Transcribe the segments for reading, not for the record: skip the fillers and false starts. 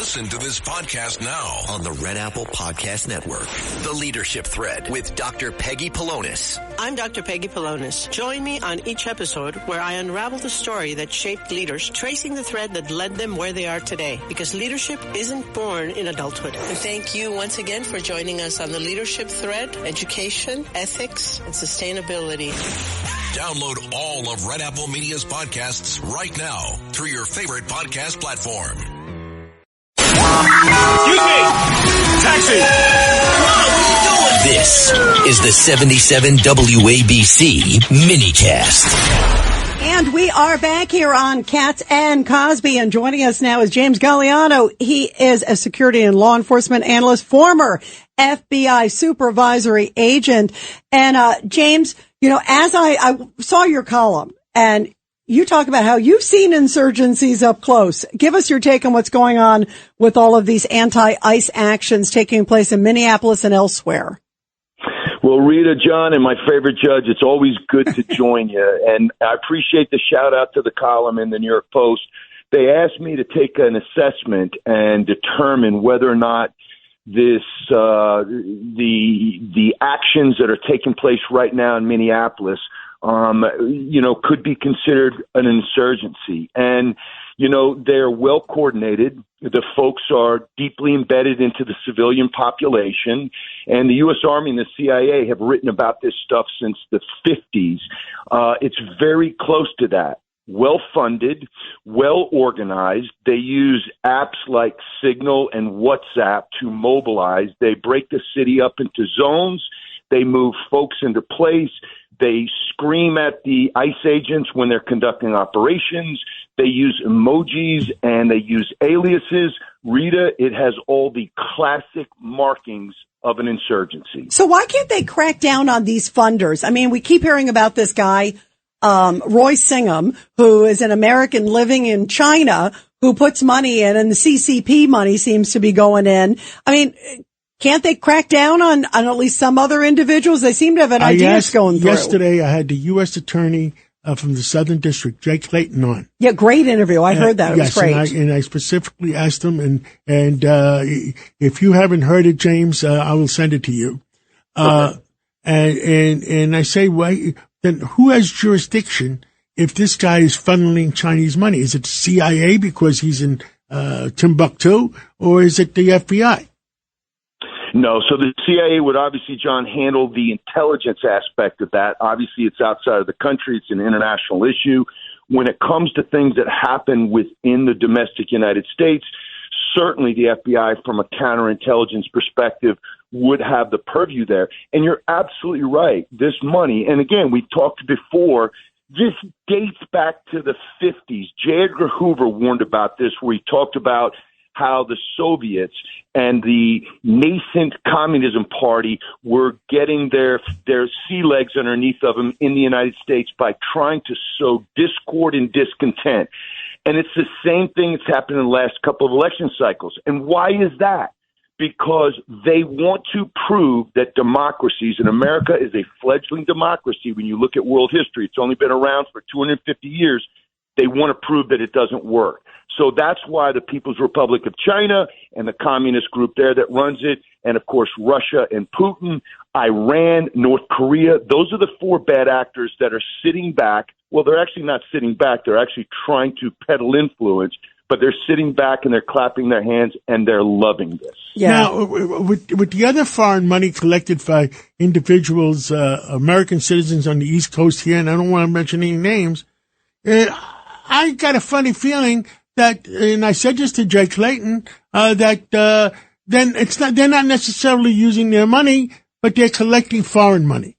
Listen to this podcast now on the Red Apple Podcast Network. The Leadership Thread with Dr. Peggy Polonis. I'm Dr. Peggy Polonis. Join me on each episode where I unravel the story that shaped leaders, tracing the thread that led them where they are today. Because leadership isn't born in adulthood. And thank you once again for joining us on the Leadership Thread, education, ethics, and sustainability. Download all of Red Apple Media's podcasts right now through your favorite podcast platform. Taxi! This is the 77 WABC minicast. And we are back here on Katz and Cosby, and joining us now is James Gagliano. He is a security and law enforcement analyst, former FBI supervisory agent. And James, you know, as I saw your column, and you talk about how you've seen insurgencies up close. Give us your take on what's going on with all of these anti-ICE actions taking place in Minneapolis and elsewhere. Well, Rita, John, and my favorite judge, it's always good to join you. And I appreciate the shout out to the column in the New York Post. They asked me to take an assessment and determine whether or not this the actions that are taking place right now in Minneapolis could be considered an insurgency. And, you know, they're well coordinated. The folks are deeply embedded into the civilian population. And the U.S. Army and the CIA have written about this stuff since the 50s. It's very close to that. Well funded, well organized. They use apps like Signal and WhatsApp to mobilize. They break the city up into zones. They move folks into place. They scream at the ICE agents when they're conducting operations. They use emojis and they use aliases. Rita, it has all the classic markings of an insurgency. So why can't they crack down on these funders? I mean, we keep hearing about this guy, Roy Singham, who is an American living in China, who puts money in, and the CCP money seems to be going in. I mean, can't they crack down on at least some other individuals? They seem to have an idea going through. Yesterday, I had the U.S. Attorney from the Southern District, Jake Clayton, on. Yeah, great interview. I heard that. It was great. And I specifically asked him, and if you haven't heard it, James, I will send it to you. Okay. And I say, well, then who has jurisdiction if this guy is funneling Chinese money? Is it the CIA because he's in Timbuktu, or is it the FBI? No, so the CIA would obviously, John, handle the intelligence aspect of that. Obviously, it's outside of the country. It's an international issue. When it comes to things that happen within the domestic United States, certainly the FBI, from a counterintelligence perspective, would have the purview there. And you're absolutely right. This money, and again, we talked before, this dates back to the 50s. J. Edgar Hoover warned about this, where he talked about how the Soviets and the nascent Communism Party were getting their sea legs underneath of them in the United States by trying to sow discord and discontent. And it's the same thing that's happened in the last couple of election cycles. And why is that? Because they want to prove that democracies, and America is a fledgling democracy. When you look at world history, it's only been around for 250 years. They want to prove that it doesn't work. So that's why the People's Republic of China and the communist group there that runs it, and of course Russia and Putin, Iran, North Korea, those are the four bad actors that are sitting back. Well, they're actually not sitting back. They're actually trying to peddle influence, but they're sitting back and they're clapping their hands and they're loving this. Yeah. Now, with the other foreign money collected by individuals, American citizens on the East Coast here, and I don't want to mention any names, I got a funny feeling that, and I said this to Jay Clayton, that then they're not necessarily using their money, but they're collecting foreign money.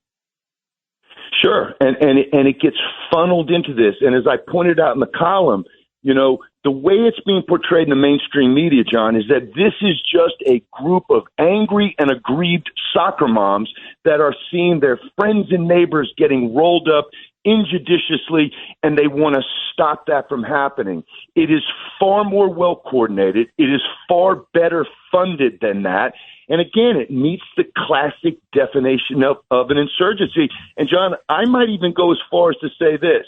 Sure, and it gets funneled into this. And as I pointed out in the column, you know, the way it's being portrayed in the mainstream media, John, is that this is just a group of angry and aggrieved soccer moms that are seeing their friends and neighbors getting rolled up injudiciously, and they want to stop that from happening. It is far more well coordinated. It is far better funded than that. And again, it meets the classic definition of an insurgency. And John, I might even go as far as to say this.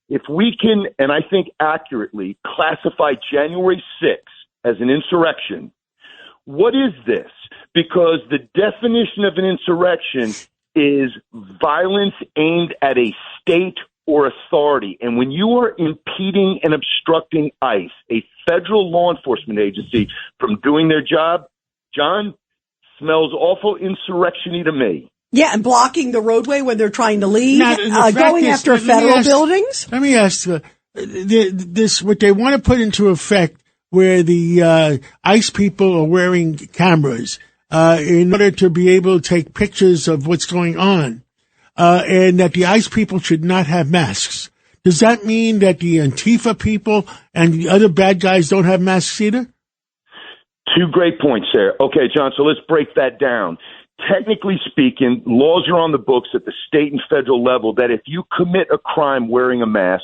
If we can, and I think accurately, classify January 6th as an insurrection. What is this? Because the definition of an insurrection is violence aimed at a state or authority. And when you are impeding and obstructing ICE, a federal law enforcement agency, from doing their job, John, smells awful insurrection-y to me. Yeah, and blocking the roadway when they're trying to leave, going after federal buildings. Let me ask this: what they want to put into effect, where the ICE people are wearing cameras in order to be able to take pictures of what's going on, and that the ICE people should not have masks. Does that mean that the Antifa people and the other bad guys don't have masks either? Two great points there. Okay, John, so let's break that down. Technically speaking, laws are on the books at the state and federal level that if you commit a crime wearing a mask,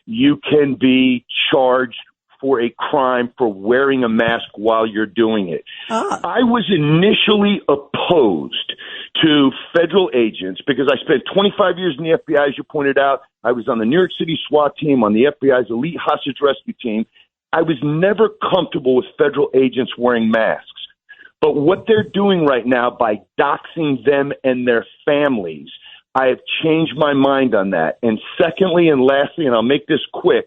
you can be charged for a crime for wearing a mask while you're doing it. I was initially opposed to federal agents because I spent 25 years in the FBI, as you pointed out. I was on the New York City SWAT team, on the FBI's elite hostage rescue team. I was never comfortable with federal agents wearing masks. But what they're doing right now by doxing them and their families, I have changed my mind on that. And secondly and lastly, and I'll make this quick,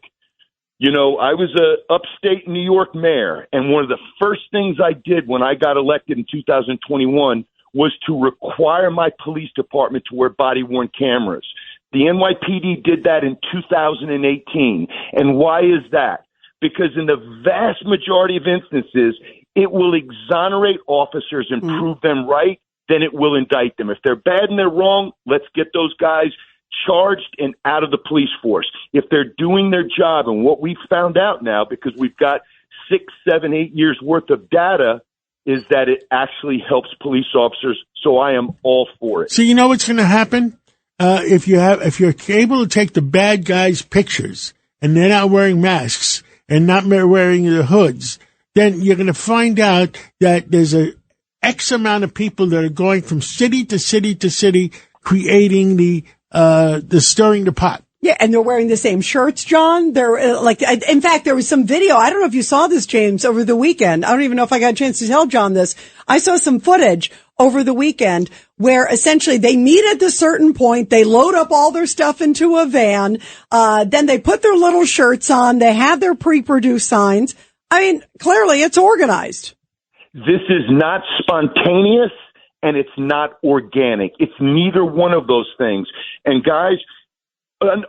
you know, I was a upstate New York mayor, and one of the first things I did when I got elected in 2021 was to require my police department to wear body-worn cameras. The NYPD did that in 2018. And why is that? Because in the vast majority of instances, it will exonerate officers and prove them right, then it will indict them. If they're bad and they're wrong, let's get those guys charged and out of the police force. If they're doing their job, and what we've found out now, because we've got 6, 7, 8 years worth of data, is that it actually helps police officers. So I am all for it. So you know what's going to happen? If you're able to take the bad guys' pictures and they're not wearing masks and not wearing the hoods, then you're going to find out that there's a X amount of people that are going from city to city to city, creating the stirring the pot. Yeah, and they're wearing the same shirts, John. They're in fact, there was some video. I don't know if you saw this, James, over the weekend. I don't even know if I got a chance to tell John this. I saw some footage over the weekend where essentially they meet at a certain point. They load up all their stuff into a van. Then they put their little shirts on. They have their pre-produced signs. I mean, clearly it's organized. This is not spontaneous and it's not organic. It's neither one of those things. And guys,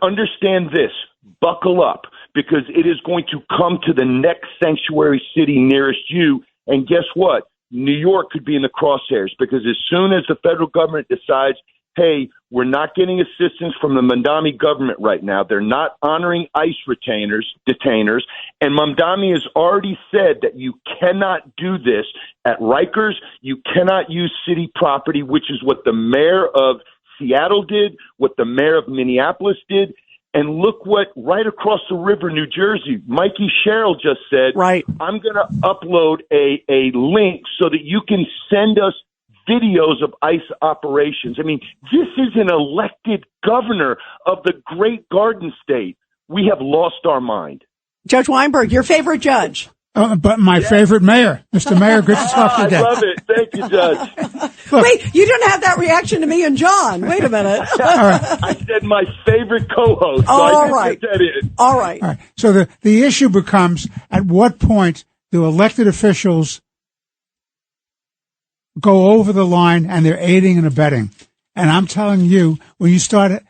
understand this, buckle up, because it is going to come to the next sanctuary city nearest you. And guess what? New York could be in the crosshairs, because as soon as the federal government decides, hey, we're not getting assistance from the Mamdani government right now, they're not honoring ICE detainers, and Mamdani has already said that you cannot do this at Rikers, you cannot use city property, which is what the mayor of Seattle did, what the mayor of Minneapolis did, and look what right across the river, New Jersey, Mikey Sherrill just said, right, I'm going to upload a link so that you can send us videos of ICE operations. I mean, this is an elected governor of the great Garden State. We have lost our mind. Judge Weinberg, your favorite judge. But my favorite mayor. Mr. Mayor, good to talk to you again. I love it. Thank you, Judge. Wait, you didn't have that reaction to me and John. Wait a minute. All right. I said my favorite co-host. So all right. Get that in. All right. All right. So the issue becomes, at what point do elected officials go over the line and they're aiding and abetting? And I'm telling you, when you start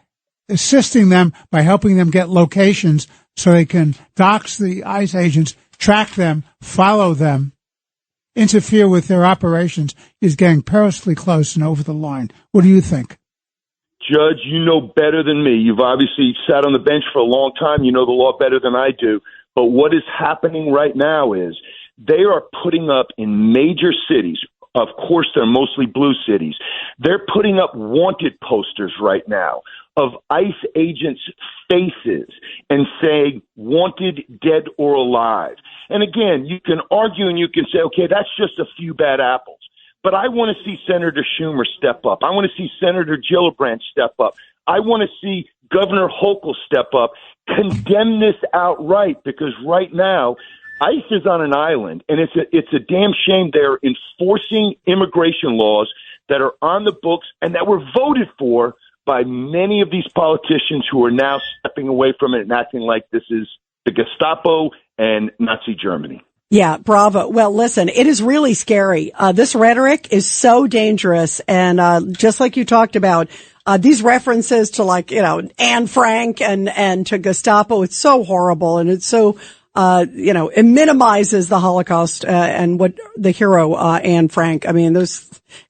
assisting them by helping them get locations so they can dox the ICE agents, track them, follow them, interfere with their operations, is getting perilously close and over the line. What do you think? Judge, you know better than me. You've obviously sat on the bench for a long time. You know the law better than I do. But what is happening right now is they are putting up in major cities, of course they're mostly blue cities, they're putting up wanted posters right now of ICE agents' faces and saying, wanted, dead or alive. And again, you can argue and you can say, okay, that's just a few bad apples. But I want to see Senator Schumer step up. I want to see Senator Gillibrand step up. I want to see Governor Hochul step up, condemn this outright, because right now ICE is on an island, and it's a damn shame they're enforcing immigration laws that are on the books and that were voted for by many of these politicians who are now stepping away from it and acting like this is the Gestapo and Nazi Germany. Yeah, bravo. Well, listen, it is really scary. This rhetoric is so dangerous. And, just like you talked about, these references to Anne Frank and to Gestapo, it's so horrible. And it's so, it minimizes the Holocaust, and what the hero, Anne Frank. I mean,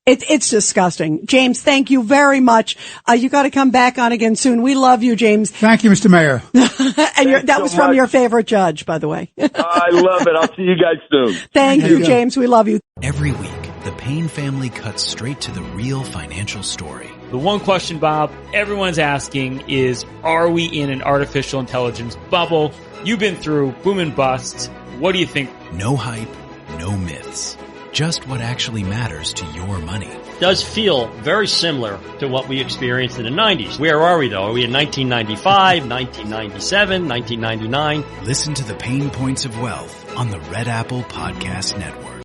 it's disgusting. James, thank you very much. You got to come back on again soon. We love you, James. Thank you, Mr. Mayor. And that was from your favorite judge, by the way. I love it. I'll see you guys soon. Thank you, James. We love you. Every week, the Payne family cuts straight to the real financial story. The one question, Bob, everyone's asking is, are we in an artificial intelligence bubble? You've been through boom and bust. What do you think? No hype, no myths. Just what actually matters to your money. Does feel very similar to what we experienced in the 90s. Where are we, though? Are we in 1995, 1997, 1999? Listen to the Pain Points of Wealth on the Red Apple Podcast Network.